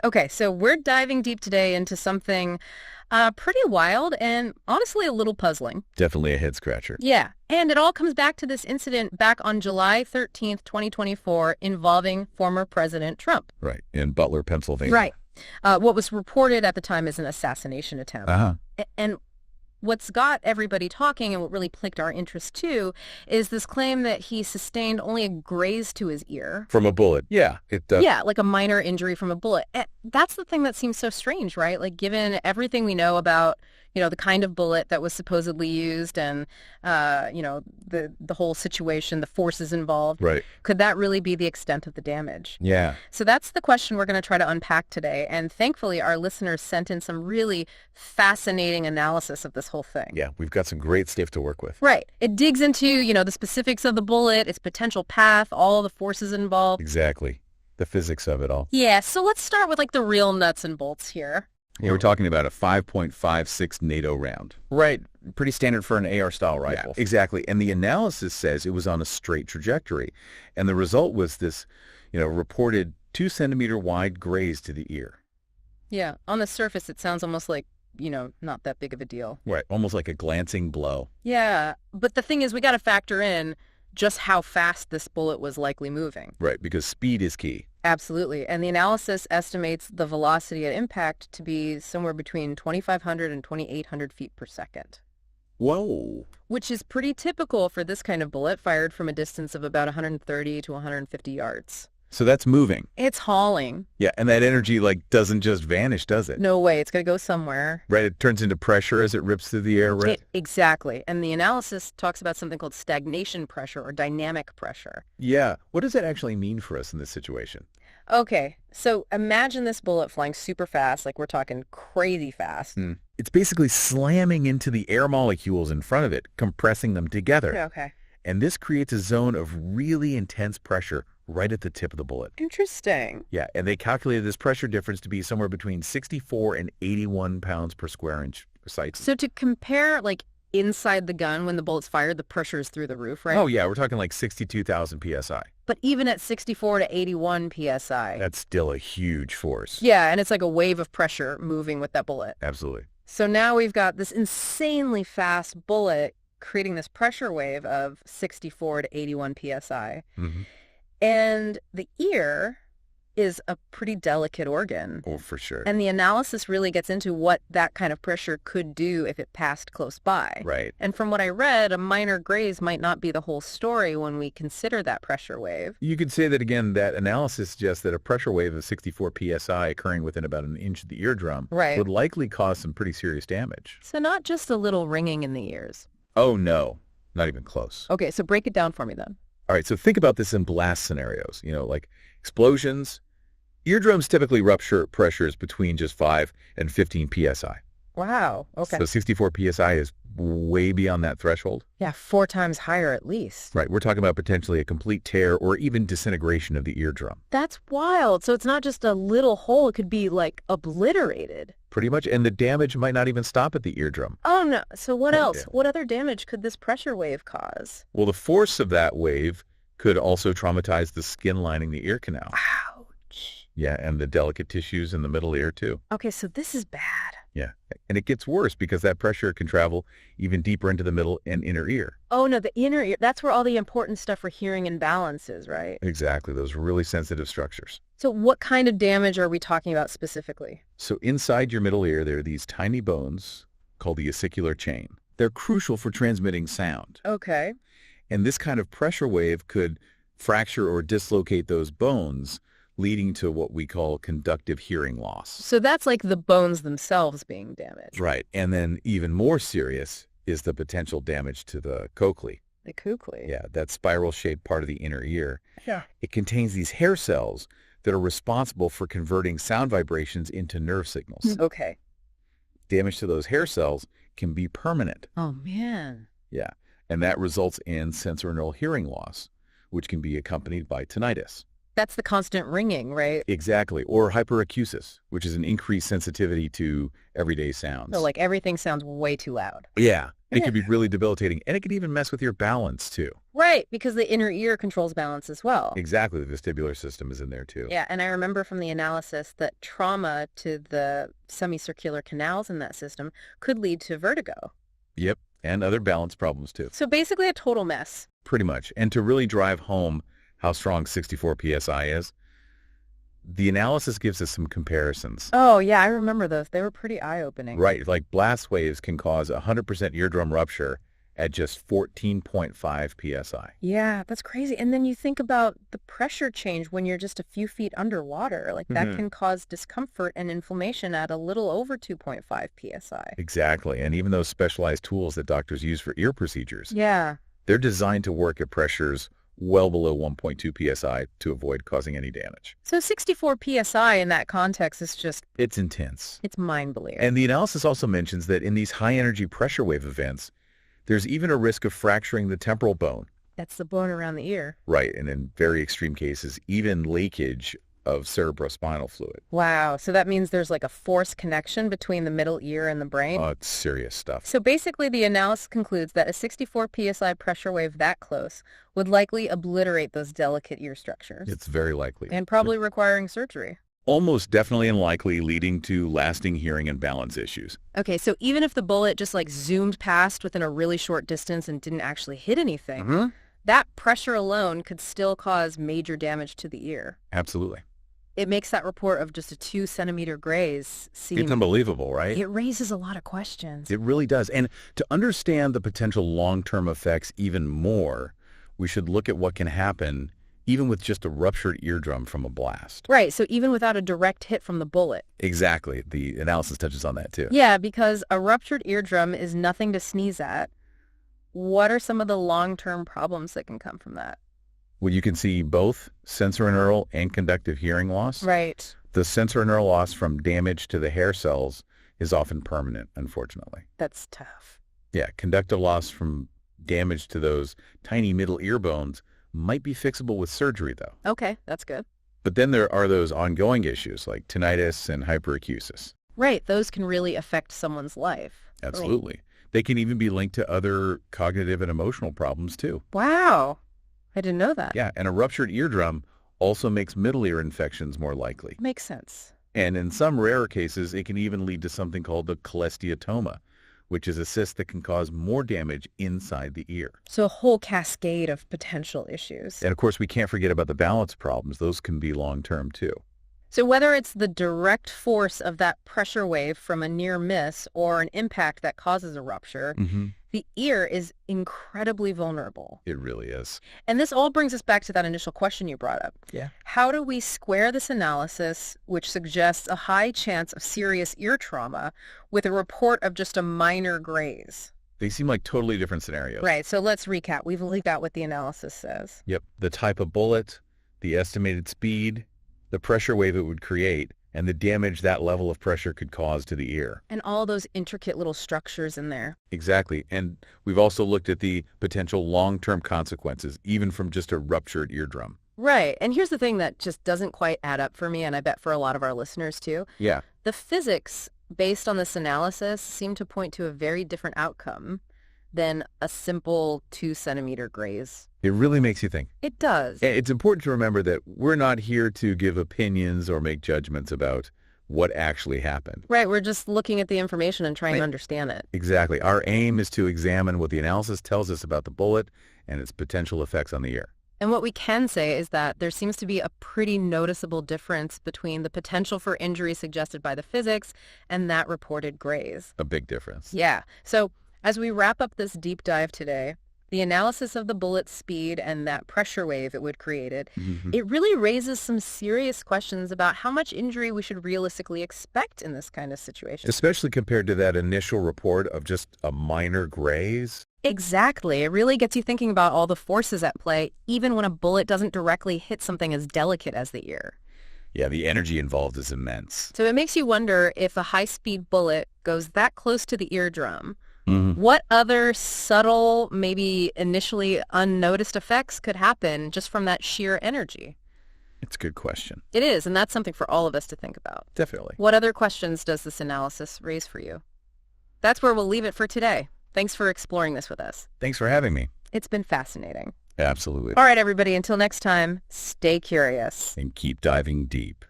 Okay, so we're diving deep today into something pretty wild and honestly a little puzzling. Definitely a head scratcher. Yeah, and it all comes back to this incident back on July 13th, 2024, involving former President Trump. Right. In Butler, Pennsylvania. Right. What was reported at the time as an assassination attempt. Uh-huh. And what's got everybody talking and what really piqued our interest too is this claim that he sustained only a graze to his ear. From a bullet. Yeah. Yeah, like a minor injury from a bullet. That's the thing that seems so strange, right? Like given everything we know about, the kind of bullet that was supposedly used and, the whole situation, the forces involved. Right. Could that really be the extent of the damage? Yeah. So that's the question we're going to try to unpack today. And thankfully, our listeners sent in some really fascinating analysis of this whole thing. Yeah, we've got some great stuff to work with. Right. It digs into, the specifics of the bullet, its potential path, all the forces involved. Exactly. The physics of it all. Yeah, so let's start with the real nuts and bolts here. Yeah, we're talking about a 5.56 NATO round. Right. Pretty standard for an AR-style rifle. Yeah, exactly. And the analysis says it was on a straight trajectory. And the result was this, reported 2-centimeter wide graze to the ear. Yeah. On the surface, it sounds almost like, not that big of a deal. Right. Almost like a glancing blow. Yeah. But the thing is, we got to factor in just how fast this bullet was likely moving. Right. Because speed is key. Absolutely. And the analysis estimates the velocity at impact to be somewhere between 2,500 and 2,800 feet per second. Whoa. Which is pretty typical for this kind of bullet fired from a distance of about 130 to 150 yards. So that's moving. It's hauling. Yeah, and that energy doesn't just vanish, does it? No way. It's going to go somewhere. Right, it turns into pressure as it rips through the air, right? Exactly. And the analysis talks about something called stagnation pressure or dynamic pressure. Yeah. What does that actually mean for us in this situation? Okay, so imagine this bullet flying super fast, like we're talking crazy fast. It's basically slamming into the air molecules in front of it, compressing them together. Okay. And this creates a zone of really intense pressure right at the tip of the bullet. Interesting. Yeah, and they calculated this pressure difference to be somewhere between 64 and 81 pounds per square inch precisely. So to compare, inside the gun when the bullet's fired, the pressure is through the roof, right? Oh, yeah, we're talking 62,000 PSI. But even at 64 to 81 PSI. That's still a huge force. Yeah, and it's like a wave of pressure moving with that bullet. Absolutely. So now we've got this insanely fast bullet creating this pressure wave of 64 to 81 PSI. Mm-hmm. And the ear is a pretty delicate organ. Oh, for sure. And the analysis really gets into what that kind of pressure could do if it passed close by. Right. And from what I read, a minor graze might not be the whole story when we consider that pressure wave. You could say that, again, that analysis suggests that a pressure wave of 64 PSI occurring within about an inch of the eardrum would likely cause some pretty serious damage. So not just a little ringing in the ears. Oh, no. Not even close. Okay, so break it down for me then. All right, so think about this in blast scenarios, like explosions. Eardrums typically rupture at pressures between just 5 and 15 PSI. Wow, okay. So 64 PSI is way beyond that threshold. Yeah, 4 times higher at least. Right, we're talking about potentially a complete tear or even disintegration of the eardrum. That's wild. So it's not just a little hole, it could be obliterated. Pretty much, and the damage might not even stop at the eardrum. Oh, no. So what else? Yeah. What other damage could this pressure wave cause? Well, the force of that wave could also traumatize the skin lining the ear canal. Ouch. Yeah, and the delicate tissues in the middle ear, too. Okay, so this is bad. Yeah, and it gets worse because that pressure can travel even deeper into the middle and inner ear. Oh, no, the inner ear. That's where all the important stuff for hearing and balance is, right? Exactly, those really sensitive structures. So what kind of damage are we talking about specifically? So inside your middle ear, there are these tiny bones called the ossicular chain. They're crucial for transmitting sound. Okay. And this kind of pressure wave could fracture or dislocate those bones, leading to what we call conductive hearing loss. So that's like the bones themselves being damaged. Right. And then even more serious is the potential damage to the cochlea. The cochlea? Yeah, that spiral-shaped part of the inner ear. Yeah. It contains these hair cells that are responsible for converting sound vibrations into nerve signals. Okay. Damage to those hair cells can be permanent. Oh, man. Yeah. And that results in sensorineural hearing loss, which can be accompanied by tinnitus. That's the constant ringing, right? Exactly. Or hyperacusis, which is an increased sensitivity to everyday sounds. So everything sounds way too loud. Yeah. It could be really debilitating, and it could even mess with your balance, too. Right, because the inner ear controls balance as well. Exactly. The vestibular system is in there, too. Yeah, and I remember from the analysis that trauma to the semicircular canals in that system could lead to vertigo. Yep, and other balance problems, too. So basically a total mess. Pretty much. And to really drive home how strong 64 psi is, the analysis gives us some comparisons. Oh, yeah, I remember those. They were pretty eye-opening. Right, like blast waves can cause 100% eardrum rupture at just 14.5 psi. Yeah, that's crazy. And then you think about the pressure change when you're just a few feet underwater. Like that can cause discomfort and inflammation at a little over 2.5 psi. Exactly, and even those specialized tools that doctors use for ear procedures, Yeah. they're designed to work at pressures well below 1.2 psi to avoid causing any damage. So 64 psi in that context is just, It's intense. it's mind-blowing. And the analysis also mentions that in these high-energy pressure wave events, there's even a risk of fracturing the temporal bone. That's the bone around the ear. Right, and in very extreme cases, even leakage of cerebrospinal fluid. Wow. So that means there's like a force connection between the middle ear and the brain. Oh, it's serious stuff. So basically, the analysis concludes that a 64 psi pressure wave that close would likely obliterate those delicate ear structures. It's very likely. And probably requiring surgery. Almost definitely and likely leading to lasting hearing and balance issues. Okay, so even if the bullet just like zoomed past within a really short distance and didn't actually hit anything, that pressure alone could still cause major damage to the ear. Absolutely. It makes that report of just a 2-centimeter graze seem... It's unbelievable, right? It raises a lot of questions. It really does. And to understand the potential long-term effects even more, we should look at what can happen even with just a ruptured eardrum from a blast. Right, so even without a direct hit from the bullet. Exactly. The analysis touches on that too. Yeah, because a ruptured eardrum is nothing to sneeze at. What are some of the long-term problems that can come from that? Well, you can see both sensorineural and conductive hearing loss. Right. The sensorineural loss from damage to the hair cells is often permanent, unfortunately. That's tough. Yeah, conductive loss from damage to those tiny middle ear bones might be fixable with surgery, though. Okay, that's good. But then there are those ongoing issues like tinnitus and hyperacusis. Right, those can really affect someone's life. Absolutely. They can even be linked to other cognitive and emotional problems, too. Wow. I didn't know that. Yeah, and a ruptured eardrum also makes middle ear infections more likely. Makes sense. And in some rarer cases, it can even lead to something called a cholesteatoma, which is a cyst that can cause more damage inside the ear. So a whole cascade of potential issues. And of course, we can't forget about the balance problems. Those can be long-term, too. So whether it's the direct force of that pressure wave from a near miss or an impact that causes a rupture, the ear is incredibly vulnerable. It really is. And this all brings us back to that initial question you brought up. Yeah. How do we square this analysis, which suggests a high chance of serious ear trauma, with a report of just a minor graze? They seem like totally different scenarios. Right. So let's recap. We've leaked out what the analysis says. Yep. The type of bullet, the estimated speed, the pressure wave it would create, and the damage that level of pressure could cause to the ear. And all those intricate little structures in there. Exactly. And we've also looked at the potential long-term consequences, even from just a ruptured eardrum. Right. And here's the thing that just doesn't quite add up for me, and I bet for a lot of our listeners too. Yeah. The physics based on this analysis seem to point to a very different outcome than a simple 2-centimeter graze. It really makes you think. It does. It's important to remember that we're not here to give opinions or make judgments about what actually happened. Right. We're just looking at the information and trying to understand it. Exactly. Our aim is to examine what the analysis tells us about the bullet and its potential effects on the ear. And what we can say is that there seems to be a pretty noticeable difference between the potential for injury suggested by the physics and that reported graze. A big difference. Yeah. So as we wrap up this deep dive today, the analysis of the bullet's speed and that pressure wave it would created, it really raises some serious questions about how much injury we should realistically expect in this kind of situation. Especially compared to that initial report of just a minor graze. Exactly. It really gets you thinking about all the forces at play, even when a bullet doesn't directly hit something as delicate as the ear. Yeah, the energy involved is immense. So it makes you wonder if a high-speed bullet goes that close to the eardrum, what other subtle, maybe initially unnoticed effects could happen just from that sheer energy? It's a good question. It is, and that's something for all of us to think about. Definitely. What other questions does this analysis raise for you? That's where we'll leave it for today. Thanks for exploring this with us. Thanks for having me. It's been fascinating. Absolutely. All right, everybody, until next time, stay curious. And keep diving deep.